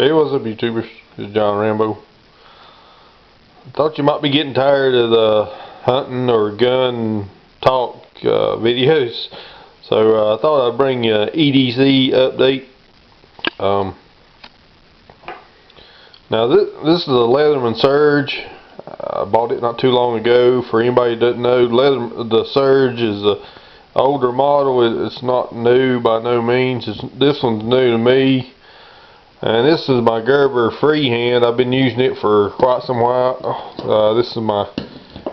Hey, what's up, YouTubers? It's John Rambo. Thought you might be getting tired of the hunting or gun talk videos, so I thought I'd bring you an EDC update. Now this is a Leatherman Surge. I bought it not too long ago. For anybody that doesn't know, the Surge is an older model. It's not new by no means. This one's new to me. And this is my Gerber Freehand. I've been using it for quite some while. This is my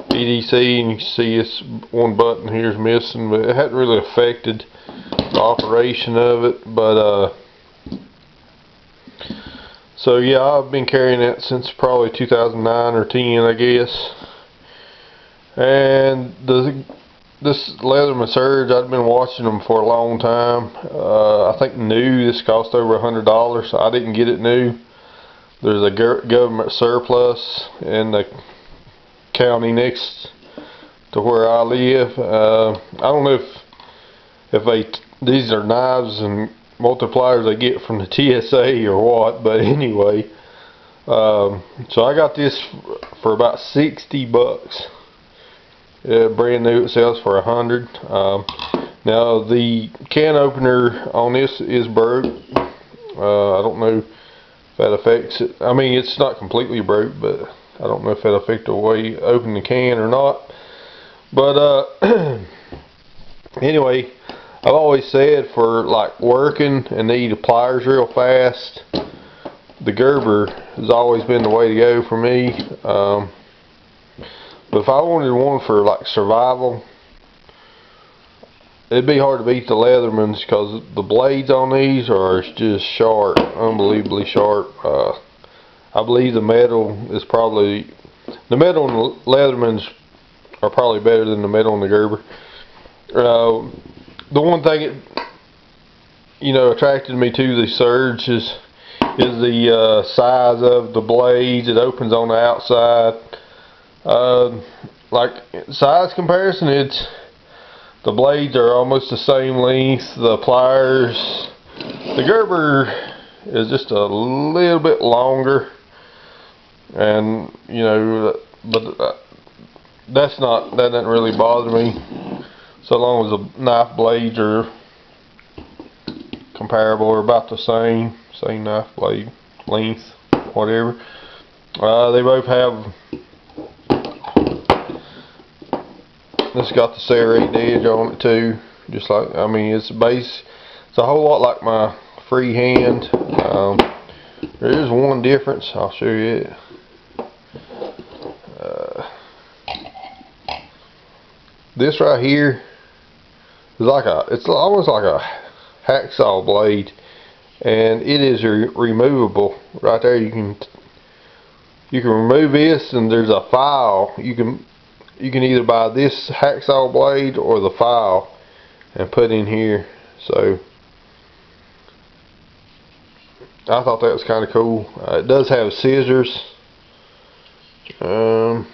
EDC, and you can see this one button here is missing, but it hadn't really affected the operation of it. But so yeah, I've been carrying it since probably 2009 or 10, I guess. And this Leatherman Surge, I've been watching them for a long time. I think new, this cost over $100, so I didn't get it new. There's a government surplus in the county next to where I live. I don't know if these are knives and multipliers they get from the TSA or what, but anyway. So I got this for about 60 bucks. Brand new, it sells for $100. Now the can opener on this is broke. I don't know if that affects it. I mean, it's not completely broke, but I don't know if that affects the way you open the can or not. But anyway, I've always said for like working and need pliers real fast, the Gerber has always been the way to go for me. But if I wanted one for like survival, it'd be hard to beat the Leathermans, because the blades on these are just sharp, unbelievably sharp. I believe the metal on the Leathermans are probably better than the metal on the Gerber. The one thing that attracted me to the Surge is the size of the blades. It opens on the outside. Like size comparison, the blades are almost the same length. The pliers, the Gerber is just a little bit longer, and but that doesn't really bother me, so long as the knife blades are comparable or about the same knife blade length, whatever. They both have. This got the serrated edge on it too, just like, I mean, it's a whole lot like my Freehand. There is one difference. I'll show you it. This right here is it's almost like a hacksaw blade, and it is removable. Right there, you can remove this, and there's a file. You can either buy this hacksaw blade or the file and put in here. So I thought that was kind of cool. It does have scissors. Right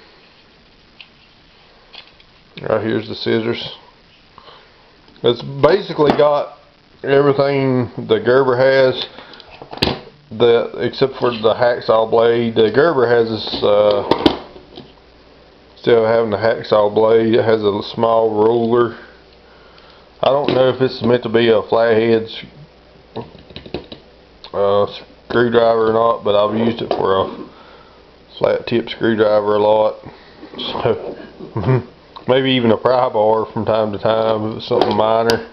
here's the scissors. It's basically got everything the Gerber has, except for the hacksaw blade. The Gerber has this. Still having the hacksaw blade. It has a small ruler. I don't know if it's meant to be a flathead screwdriver or not, but I've used it for a flat tip screwdriver a lot. So maybe even a pry bar from time to time if it's something minor.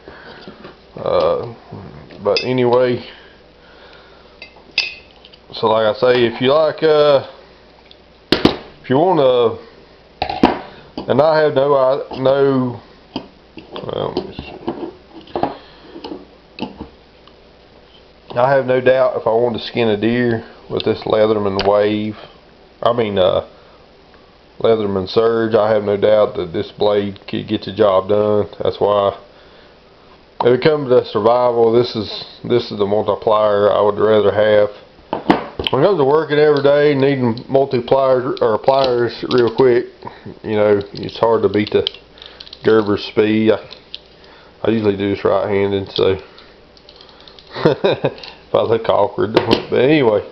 But anyway, so like I say, if you want to. And I have I have no doubt if I wanted to skin a deer with this Leatherman Leatherman Surge, I have no doubt that this blade could get the job done. That's why, if it comes to survival, this is the multiplier I would rather have. When it comes to working every day, needing multipliers or pliers real quick, it's hard to beat the Gerber speed. I usually do this right-handed, so if I look awkward. But anyway,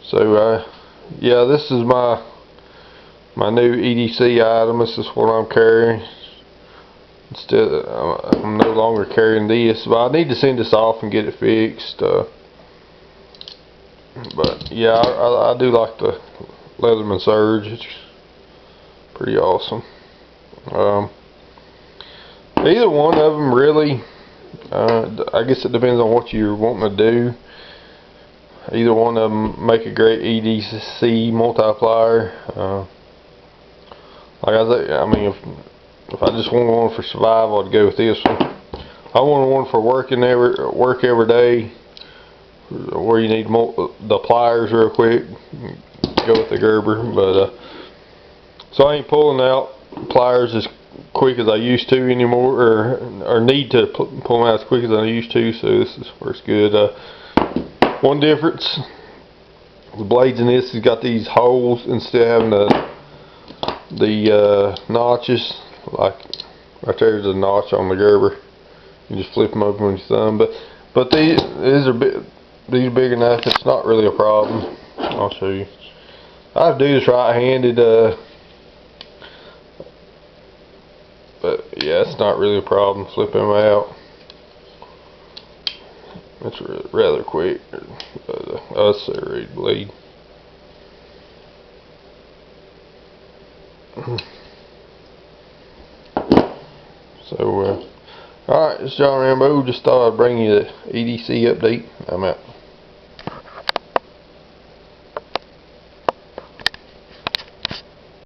so yeah, this is my new EDC item. This is what I'm carrying. Instead, I'm no longer carrying this, but I need to send this off and get it fixed. But yeah, I do like the Leatherman Surge. It's pretty awesome. Either one of them really. I guess it depends on what you're wanting to do. Either one of them make a great EDC multiplier. Like I say, I mean, if I just wanted one for survival, I'd go with this one. I wanted one for work every day, where you need the pliers real quick. Go with the Gerber, but so I ain't pulling out pliers as quick as I used to anymore, or need to pull them out as quick as I used to. So this works good. One difference: the blades in this has got these holes instead of having the notches. Like right there's a notch on the Gerber. You just flip them open with your thumb. But these are big enough. It's not really a problem. I'll show you. I do this right-handed. But yeah, it's not really a problem flipping them out. It's rather quick. Us are ready to bleed. So, alright, it's John Rambo. Just thought I'd bring you the EDC update. I'm out.